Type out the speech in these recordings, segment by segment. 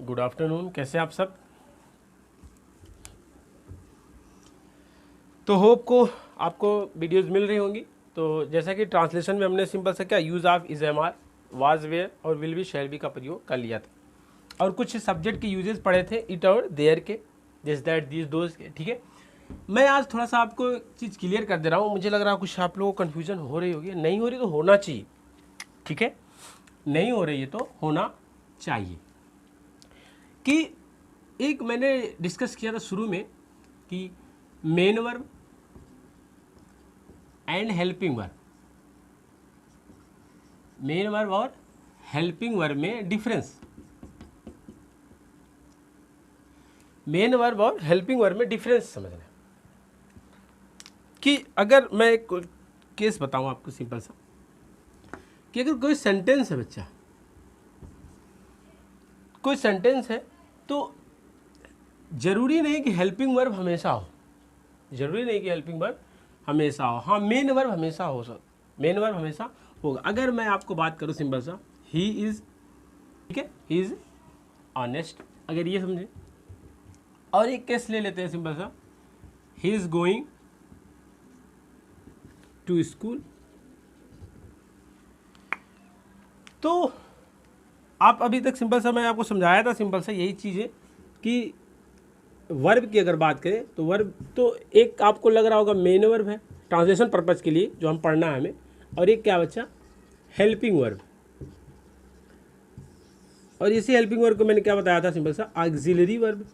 Good afternoon, कैसे हैं आप सब। तो होप को आपको वीडियोस मिल रही होंगी। तो जैसा कि ट्रांसलेशन में हमने सिंपल सा क्या use of is am are, was, were और विल बी, शैल बी का प्रयोग कर लिया था और कुछ सब्जेक्ट के यूजेस पढ़े थे, इट और देयर के, दिस दैट दिस दोज के। ठीक है, मैं आज थोड़ा सा आपको चीज़ क्लियर कर दे रहा हूँ। मुझे लग रहा है कुछ आप लोगों को कन्फ्यूजन हो रही होगी, नहीं हो रही तो होना चाहिए। ठीक है, नहीं हो रही है तो होना चाहिए। कि एक मैंने डिस्कस किया था शुरू में कि main verb and helping verb, main verb और हेल्पिंग वर्ब में डिफरेंस, मेन वर्ब और हेल्पिंग वर्ब में डिफरेंस समझना है। कि अगर मैं एक केस बताऊं आपको सिंपल सा, कि अगर कोई सेंटेंस है बच्चा, कोई सेंटेंस है तो जरूरी नहीं कि हेल्पिंग वर्ब हमेशा हो, जरूरी नहीं कि हेल्पिंग वर्ब हमेशा हो। हाँ, मेन वर्ब हमेशा हो सकता, मेन वर्ब हमेशा होगा। अगर मैं आपको बात करूँ सिंपल सा, ही इज़, ठीक है, ही इज़ ऑनेस्ट, अगर ये समझे। और एक केस ले लेते हैं सिंपल सा, he is going to school. तो आप अभी तक सिंपल सा मैं आपको समझाया था, सिंपल सा यही चीज़ है कि वर्ब की अगर बात करें तो वर्ब तो एक आपको लग रहा होगा मेन वर्ब है ट्रांसलेशन पर्पज़ के लिए जो हम पढ़ना है हमें, और एक क्या बच्चा, हेल्पिंग वर्ब। और इसी हेल्पिंग वर्ब को मैंने क्या बताया था सिंपल सा, ऑक्सिलरी वर्ब।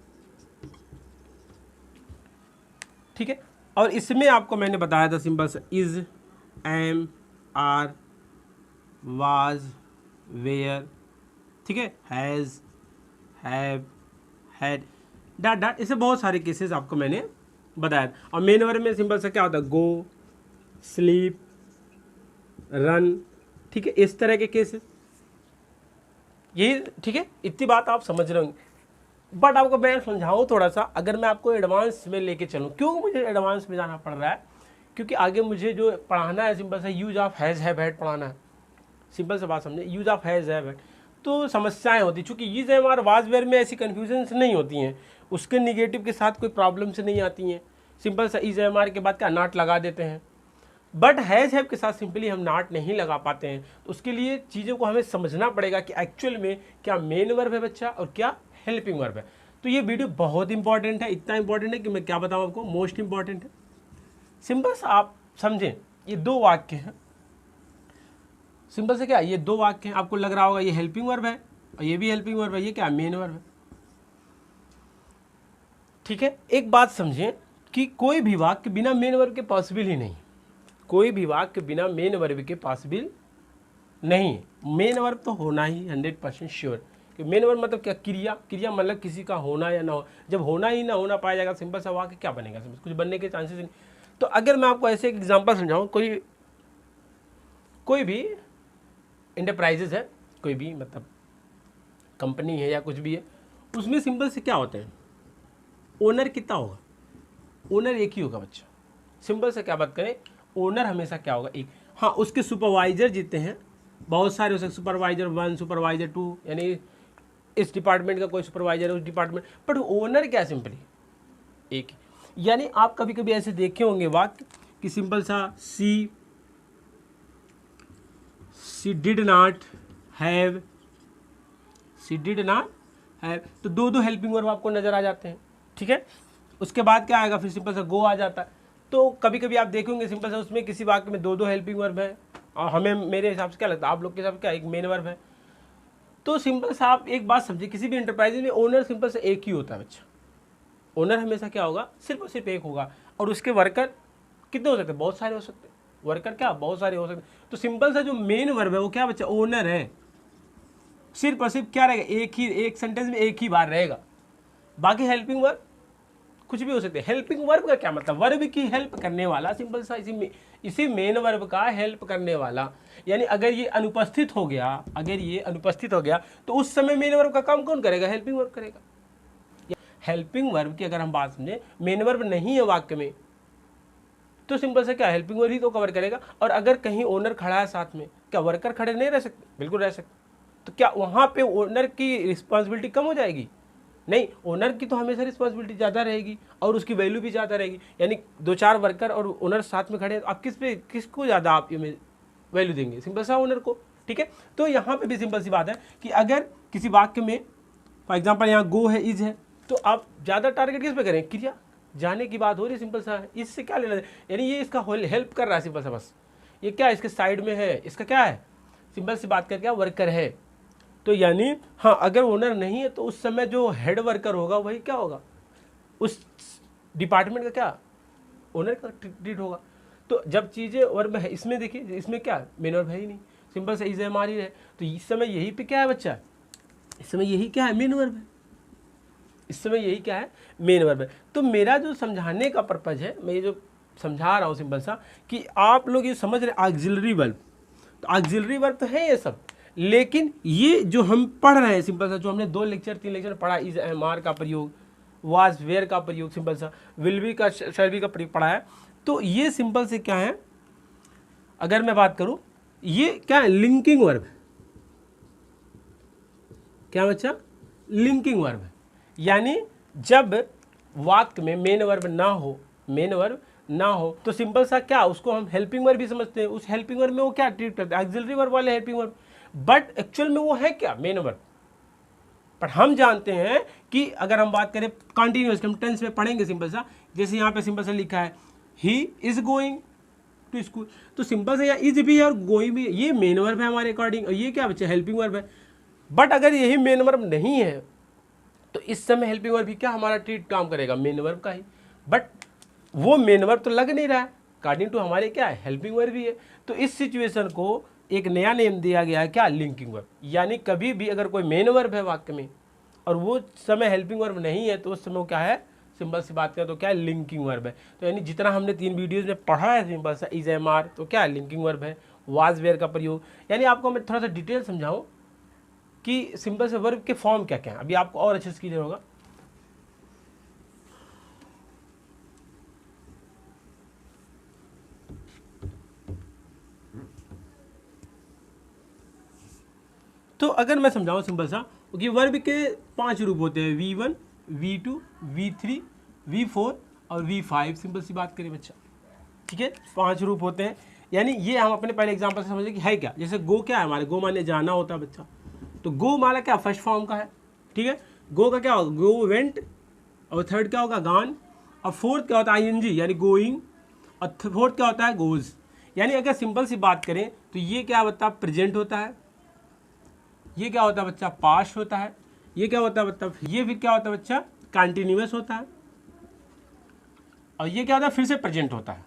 ठीक है, और इसमें आपको मैंने बताया था सिंपल सा is, am, are, was, were, ठीक है, has, have, had, dot dot, ऐसे बहुत सारे केसेस आपको मैंने बताया। और मेन वर्ब में सिंपल सा क्या होता है, गो, स्लीप, रन, ठीक है, इस तरह के केसेस, यही। ठीक है, इतनी बात आप समझ रहे होंगे। बट आपको मैं समझाऊँ थोड़ा सा, अगर मैं आपको एडवांस में लेके चलूँ, क्यों मुझे एडवांस में जाना पड़ रहा है, क्योंकि आगे मुझे जो पढ़ाना है सिंपल सा use of has, have, had पढ़ाना है। सिंपल सा बात समझे, use of has, have, had, तो समस्याएं होती, चूँकि use am are, was, were में ऐसी कन्फ्यूजन्स नहीं होती हैं, उसके निगेटिव के साथ कोई प्रॉब्लम्स नहीं आती हैं। सिंपल सा इज एम आर के बाद क्या नॉट लगा देते हैं। बट हैज़, हैव के साथ सिंपली हम नॉट नहीं लगा पाते हैं। तो उसके लिए चीज़ों को हमें समझना पड़ेगा कि एक्चुअल में क्या मेन वर्ब है बच्चा और क्या हेल्पिंग वर्ब है। तो ये वीडियो बहुत इंपॉर्टेंट है, इतना इंपॉर्टेंट है कि मैं क्या बताऊँ आपको, मोस्ट इंपॉर्टेंट है। सिंपल सा आप समझें, ये दो वाक्य हैं, सिंपल से क्या, ये दो वाक्य हैं, आपको लग रहा होगा ये हेल्पिंग वर्ब है और ये भी हेल्पिंग वर्ब है, ये क्या मेन वर्ब है। ठीक है, एक बात समझें कि कोई भी वाक्य बिना मेन वर्ब के पॉसिबल ही नहीं, कोई भी वाक्य बिना मेन वर्ब के पॉसिबल नहीं है। मेन वर्ब तो होना ही 100% श्योर, कि मेन वर्ब मतलब क्या, क्रिया, क्रिया मतलब किसी का होना या ना हो। जब होना ही ना होना पाया जाएगा, सिंपल सा वाक्य क्या बनेगा, कुछ बनने के चांसेस नहीं। तो अगर मैं आपको ऐसे एक एग्जांपल समझाऊं, कोई भी इंटरप्राइजेज है, कोई भी मतलब कंपनी है या कुछ भी है, उसमें सिंपल से क्या होते हैं, ओनर कितना होगा, ओनर एक ही होगा बच्चा। सिंपल से क्या बात करें, ओनर हमेशा क्या होगा, एक। हाँ, उसके सुपरवाइजर जितने हैं बहुत सारे हो सकते, सुपरवाइजर 1, सुपरवाइजर 2, यानी इस डिपार्टमेंट का कोई सुपरवाइजर है उस डिपार्टमेंट, बट ओनर क्या सिंपली एक ही। यानी आप कभी कभी ऐसे देखे होंगे वाक्य कि सिंपल सा she did not have, she did not have, तो दो दो हेल्पिंग वर्ब आपको नजर आ जाते हैं। ठीक है, उसके बाद क्या आएगा, फिर सिंपल सा गो आ जाता है। तो कभी कभी आप देखेंगे सिंपल सा उसमें किसी वाक्य में दो दो हेल्पिंग वर्ब है, और हमें, मेरे हिसाब से क्या लगता है, आप लोग के हिसाब से क्या एक मेन वर्ब है। तो सिंपल सा आप एक बात समझिए, किसी भी इंटरप्राइज में ओनर सिंपल से एक ही होता है बच्चा। ओनर हमेशा क्या होगा, सिर्फ और सिर्फ एक होगा, और उसके वर्कर कितने हो सकते हैं, बहुत सारे हो सकते हैं, वर्कर क्या बहुत सारे हो सकते हैं। तो सिंपल सा जो मेन वर्ब है वो क्या बच्चा, ओनर है, सिर्फ और सिर्फ क्या रहेगा, एक ही, एक सेंटेंस में एक ही बार रहेगा। बाकी हेल्पिंग वर्ब कुछ भी हो सकते हैं। हेल्पिंग वर्ब का क्या मतलब, वर्ब की हेल्प करने वाला, सिंपल सा इसी मेन वर्ब का हेल्प करने वाला। यानी अगर ये अनुपस्थित हो गया, अगर ये अनुपस्थित हो गया तो उस समय मेन वर्ब का काम कौन करेगा, हेल्पिंग वर्ब करेगा। हेल्पिंग वर्ब की अगर हम बात समझें, मेन वर्ब नहीं है वाक्य में, तो सिंपल से क्या हेल्पिंग वर्ब ही तो कवर करेगा। और अगर कहीं ओनर खड़ा है साथ में, क्या वर्कर खड़े नहीं रह सकते, बिल्कुल रह सकते। तो क्या वहाँ पे ओनर की रिस्पॉन्सिबिलिटी कम हो जाएगी? नहीं, ओनर की तो हमेशा रिस्पॉन्सिबिलिटी ज़्यादा रहेगी और उसकी वैल्यू भी ज़्यादा रहेगी। यानी 2-4 वर्कर और ओनर साथ में खड़े हैं, तो आप किसको ज़्यादा आप वैल्यू देंगे? सिंपल सा ओनर को। ठीक है, तो यहाँ पे भी सिंपल सी बात है कि अगर किसी वाक्य में फॉर एग्जाम्पल यहाँ गो है, इज है, तो आप ज़्यादा टारगेट किस पे करें? क्रिया, जाने की बात हो रही है, सिंपल सा है। इससे क्या लेना, यानी ये इसका हेल्प कर रहा है सिंपल सा, बस ये क्या इसके साइड में है, इसका क्या है, सिंपल सी बात करके वर्कर है। तो यानी हाँ, अगर ओनर नहीं है तो उस समय जो हेड वर्कर होगा वही क्या होगा, उस डिपार्टमेंट का क्या ओनर का ट्रीट होगा। तो जब चीज़ें वर्ब है, इसमें देखिए इसमें क्या मेन वर्ब है ही नहीं, सिंपल से इज एम आर ही है। तो इस समय यही पे क्या है बच्चा, इस समय यही क्या है, मेन वर्ब है। इस समय यही क्या है, मेन वर्ब है। तो मेरा जो समझाने का पर्पज़ है, मैं ये जो समझा रहा हूँ सिंपल सा, कि आप लोग ये समझ रहे ऑक्सिलरी वर्ब, तो ऑक्सिलरी वर्ब तो है ये सब, लेकिन ये जो हम पढ़ रहे हैं सिंपल सा, जो हमने 2 लेक्चर 3 लेक्चर पढ़ा, इज एम आर का प्रयोग, वाज वेयर का प्रयोग, सिंपल सा विल बी का शैल बी का प्रयोग पढ़ा है। तो ये सिंपल से क्या है, अगर मैं बात करूं, ये क्या है, लिंकिंग वर्ब है। क्या बच्चा, लिंकिंग वर्ब है। यानी जब वाक्य में मेन वर्ब ना हो, मेन वर्ब ना हो, तो सिंपल सा क्या, उसको हम हेल्पिंग वर्ब भी समझते हैं। उस हेल्पिंग वर्ब में वो क्या ट्रीट करते हैं, ऑक्सिलरी वर्ब वाले हेल्पिंग वर्ब, बट एक्चुअल में वो है क्या, मेन वर्ब। पर हम जानते हैं कि अगर हम बात करें कंटिन्यूअस, हम टेंस में पढ़ेंगे सिंपल सा, जैसे यहाँ पे सिंपल सा लिखा है he is going to school, तो सिंपल सा यहाँ इज भी है और गोइंग भी है, ये मेन वर्ब है हमारे अकॉर्डिंग, और ये क्या बच्चा, हेल्पिंग वर्ब है। बट अगर यही मेन वर्ब नहीं है तो इस समय हेल्पिंग वर्ब भी क्या हमारा ट्रीट काम करेगा, मेन वर्ब का ही। बट वो मेन वर्ब तो लग नहीं रहा है, अकॉर्डिंग टू हमारे क्या है, हेल्पिंग वर्ब भी है। तो इस सिचुएशन को एक नया नेम दिया गया है, क्या, लिंकिंग वर्ब। यानी कभी भी अगर कोई मेन वर्ब है वाक्य में और वो समय हेल्पिंग वर्ब नहीं है, तो उस समय क्या है, सिंपल सी बात करें तो क्या है, लिंकिंग वर्ब है। तो यानी जितना हमने 3 वीडियोज़ में पढ़ा है सिंपल सा इज एम आर, तो क्या है, लिंकिंग वर्ब है, वाज वेयर का प्रयोग। यानी आपको मैं थोड़ा सा डिटेल समझाऊं कि सिंपल से वर्ब के फॉर्म क्या क्या है, अभी आपको और अच्छे से क्लियर होगा। तो अगर मैं समझाऊं सिंपल सा कि वर्ब के 5 रूप होते हैं, V1, V2, V3, V4 और V5, सिंपल सी बात करें बच्चा। ठीक है, 5 रूप होते हैं। यानी ये हम अपने पहले एग्जांपल से समझे कि है क्या, जैसे गो क्या है हमारे, गो माने जाना होता है बच्चा, तो गो माना क्या, फर्स्ट फॉर्म का है। ठीक है, गो का क्या होगा, गो वेंट, और थर्ड क्या होगा, गान, और फोर्थ क्या होता है, ING यानी गोइंग, और फोर्थ क्या होता है, गोज। यानी अगर सिंपल सी बात करें तो ये क्या होता है, प्रेजेंट होता है, ये क्या होता है बच्चा, पास्ट होता है, ये क्या होता है बच्चा, ये फिर क्या होता है बच्चा, कंटिन्यूअस होता है, और ये क्या होता है, फिर से प्रेजेंट होता है।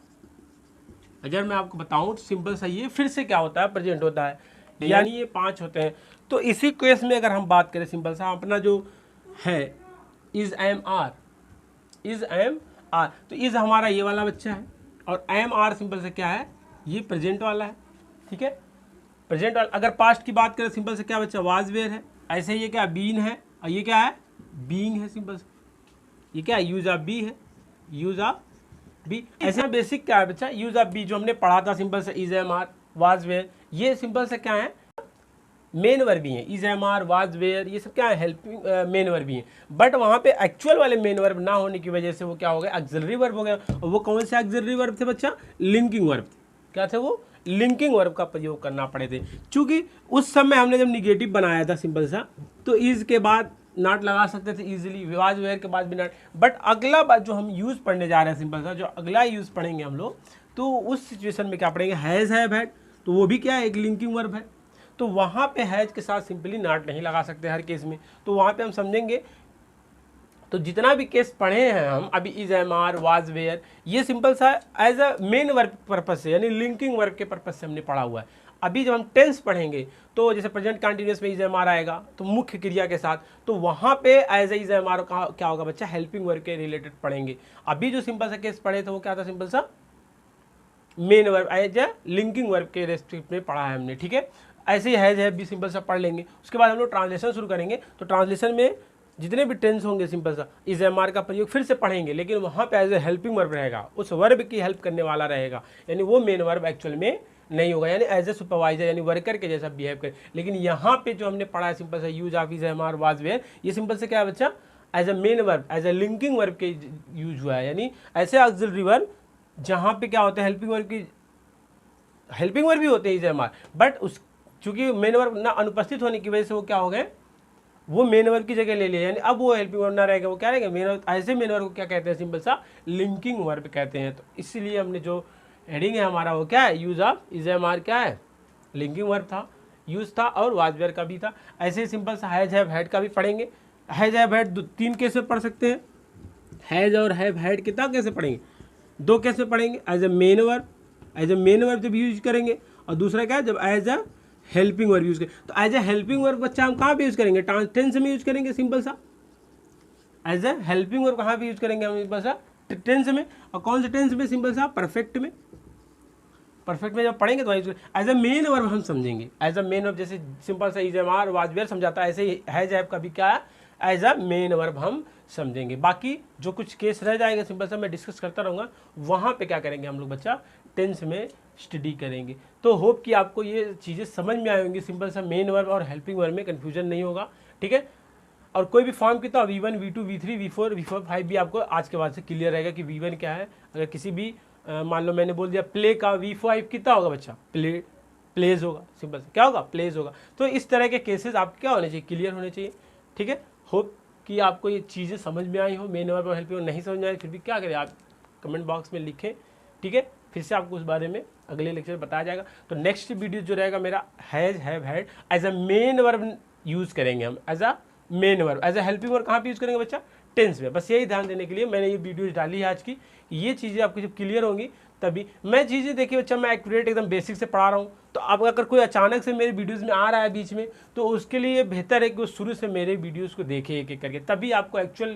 अगर मैं आपको बताऊं तो सिंपल सा ये फिर से क्या होता है, प्रेजेंट होता है। यानी ये 5 होते हैं। तो इसी केस में अगर हम बात करें सिंपल सा, अपना जो है is am are, is am are, तो इज हमारा ये वाला बच्चा है, और एम आर सिंपल से क्या है, ये प्रेजेंट वाला है। ठीक है, प्रेजेंट वाला। अगर पास्ट की बात करें सिंपल से क्या बच्चा, वाज वेयर है। ऐसे ये क्या, बीन है, और ये क्या है, बीइंग है। सिंपल से ये क्या है, यूज ऑफ बी है, यूज ऑफ बी। ऐसे बेसिक क्या है बच्चा, यूज ऑफ बी, जो हमने पढ़ा था सिंपल से is am are, was were, ये सिंपल से क्या है, मेन वर्ब भी हैं। Is am are, was were, ये सब क्या है, हेल्पिंग मेन वर्ब भी हैं। बट वहाँ पे एक्चुअल वाले मेन वर्ब ना होने की वजह से वो क्या हो गया, ऑक्सिलरी वर्ब हो गया। और वो कौन से ऑक्सिलरी वर्ब थे बच्चा, लिंकिंग वर्ब थे। क्या थे वो, लिंकिंग वर्ब का प्रयोग करना पड़े थे। चूंकि उस समय हमने जब निगेटिव बनाया था सिंपल सा, तो इज के बाद नॉट लगा सकते थे इजीली, वाज वेयर के बाद भी नॉट। बट अगला बात जो हम यूज़ पढ़ने जा रहे हैं सिंपल सा, जो अगला यूज़ पढ़ेंगे हम लोग, तो उस सिचुएशन में क्या पढ़ेंगे, हैज़ हैव हैड, तो वो भी क्या है, एक लिंकिंग वर्ब है। तो वहाँ पे हैज़ के साथ सिंपली नॉट नहीं लगा सकते हर केस में। तो वहाँ पे हम समझेंगे, तो जितना भी केस पढ़े हैं हम अभी, is am are, was were, ये सिंपल सा as a main verb purpose से, यानी लिंकिंग वर्ब के पर्पज से हमने पढ़ा हुआ है। अभी जब हम टेंस पढ़ेंगे तो जैसे प्रेजेंट कंटिन्यूअस में इज एम आर आएगा, तो मुख्य क्रिया के साथ, तो वहाँ पे as a is am are का क्या होगा बच्चा, हेल्पिंग वर्ब के रिलेटेड पढ़ेंगे। अभी जो सिंपल सा केस पढ़े थे वो क्या था, सिंपल सा main verb as a linking verb के रेस्पेक्ट में पढ़ा है हमने। ठीक है, ऐसे ही हैज हैव भी सिंपल सा पढ़ लेंगे। उसके बाद हम लोग ट्रांसलेशन शुरू करेंगे। तो ट्रांसलेशन में जितने भी टेंस होंगे सिंपल सा इज एम आर का प्रयोग फिर से पढ़ेंगे, लेकिन वहाँ पे एज ए हेल्पिंग वर्ब रहेगा, उस वर्ब की हेल्प करने वाला रहेगा, यानी वो मेन वर्ब एक्चुअल में नहीं होगा, यानी एज ए सुपरवाइजर यानी वर्कर के जैसा बिहेव करे। लेकिन यहाँ पे जो हमने पढ़ा है सिंपल सा use of is am are was were, ये सिंपल से क्या है बच्चा, as a main verb, as a linking verb के यूज हुआ है, यानी ऐसे ऑक्सिलरी वर्ब जहाँ पे क्या होता है हेल्पिंग वर्ब की, हेल्पिंग वर्ब भी होते हैं इज एम आर, बट उस चूंकि मेन वर्ब ना अनुपस्थित होने की वजह से वो क्या हो गए, वो मेन वर्ब की जगह ले लिया, यानी अब वो हेल्पिंग वर्ब ना रहेगा, वो क्या रहेगा मेन वर्ब। ऐसे मेन वर्ब को क्या कहते हैं, सिंपल सा लिंकिंग वर्ब कहते हैं। तो इसलिए हमने जो हेडिंग है हमारा वो क्या है, use of is am are क्या है, लिंकिंग वर्ब था, यूज था और वाज वेयर का भी था। ऐसे ही सिंपल सा हैज हैव हैड का भी पढ़ेंगे। हैज हैव हैड 3 केस में पढ़ सकते हैं, हैज और हैव हैड कितना कैसे पढ़ेंगे, 2 केस में पढ़ेंगे, as a main verb, as a main verb जब यूज करेंगे, और दूसरा क्या है जब as a helping verb use करें। तो एज ए हेल्पिंग वर्ब बच्चा हम कहाँ पे यूज करेंगे, टेंस में यूज करेंगे सिंपल सा। एज ए हेल्पिंग वर्ब कहाँ पे यूज करेंगे हम सिंपल सा, टेंस में। और कौन से टेंस में, सिंपल सा परफेक्ट में। परफेक्ट में जब पढ़ेंगे तो एज ए मेन वर्ब हम समझेंगे, एज अ मेन वर्ब जैसे सिंपल सा is am are was were समझाता है, ऐसे ही हैज हैव का भी क्या है, एज अ मेन वर्ब हम समझेंगे। बाकी जो कुछ केस रह जाएगा सिंपल सा मैं डिस्कस करता रहूँगा, वहाँ पे क्या करेंगे हम लोग बच्चा, टेंस में स्टडी करेंगे। तो होप कि आपको ये चीज़ें समझ में आई होंगी, सिंपल सा मेन वर्ब और हेल्पिंग वर्ब में कन्फ्यूजन नहीं होगा, ठीक है। और कोई भी फॉर्म की तो V1 V2 V3 V4 V4 5 भी आपको आज के बाद से क्लियर रहेगा कि V1 क्या है। अगर किसी भी मान लो मैंने बोल दिया प्ले का V5 कितना होगा बच्चा, प्लेज होगा, सिंपल से क्या होगा, प्लेज होगा। तो इस तरह के केसेस आपके क्या होने चाहिए, क्लियर होने चाहिए, ठीक है। होप कि आपको ये चीज़ें समझ में आई हो, मेन वर्ब और हेल्पिंग वर्ब नहीं समझ में आई फिर भी क्या करें आप कमेंट बॉक्स में लिखें, ठीक है। फिर से आपको उस बारे में अगले लेक्चर में बताया जाएगा। तो नेक्स्ट वीडियो जो रहेगा मेरा has have had as a main verb use करेंगे हम, as a main verb. As a helping verb कहाँ पे यूज़ करेंगे बच्चा, टेंस में। बस यही ध्यान देने के लिए मैंने ये वीडियो डाली है आज की। ये चीज़ें आपको जब क्लियर होंगी तभी मैं चीज़ें देखिए बच्चा, मैं एक्यूरेट एकदम बेसिक से पढ़ा रहा हूँ। तो अब अगर कोई अचानक से मेरे वीडियोज़ में आ रहा है बीच में, तो उसके लिए बेहतर है कि वो शुरू से मेरे वीडियोज़ को देखे एक एक करके, तभी आपको एक्चुअल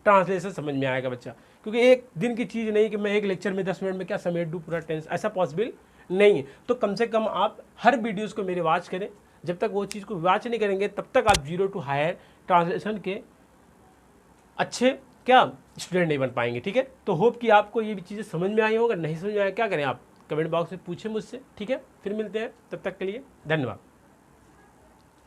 ट्रांसलेशन समझ में आएगा बच्चा। क्योंकि एक दिन की चीज़ नहीं कि मैं एक लेक्चर में 10 मिनट में क्या समेट दूँ पूरा टेंस, ऐसा पॉसिबल नहीं है। तो कम से कम आप हर वीडियोज़ को मेरे वॉच करें। जब तक वो चीज़ को वॉच नहीं करेंगे तब तक आप 0 to हायर ट्रांसलेशन के अच्छे क्या स्टूडेंट नहीं बन पाएंगे, ठीक है। तो होप कि आपको ये भी चीज़ें समझ में आई होगा। नहीं समझ में आया क्या करें, आप कमेंट बॉक्स में पूछें मुझसे, ठीक है। फिर मिलते हैं, तब तक के लिए धन्यवाद।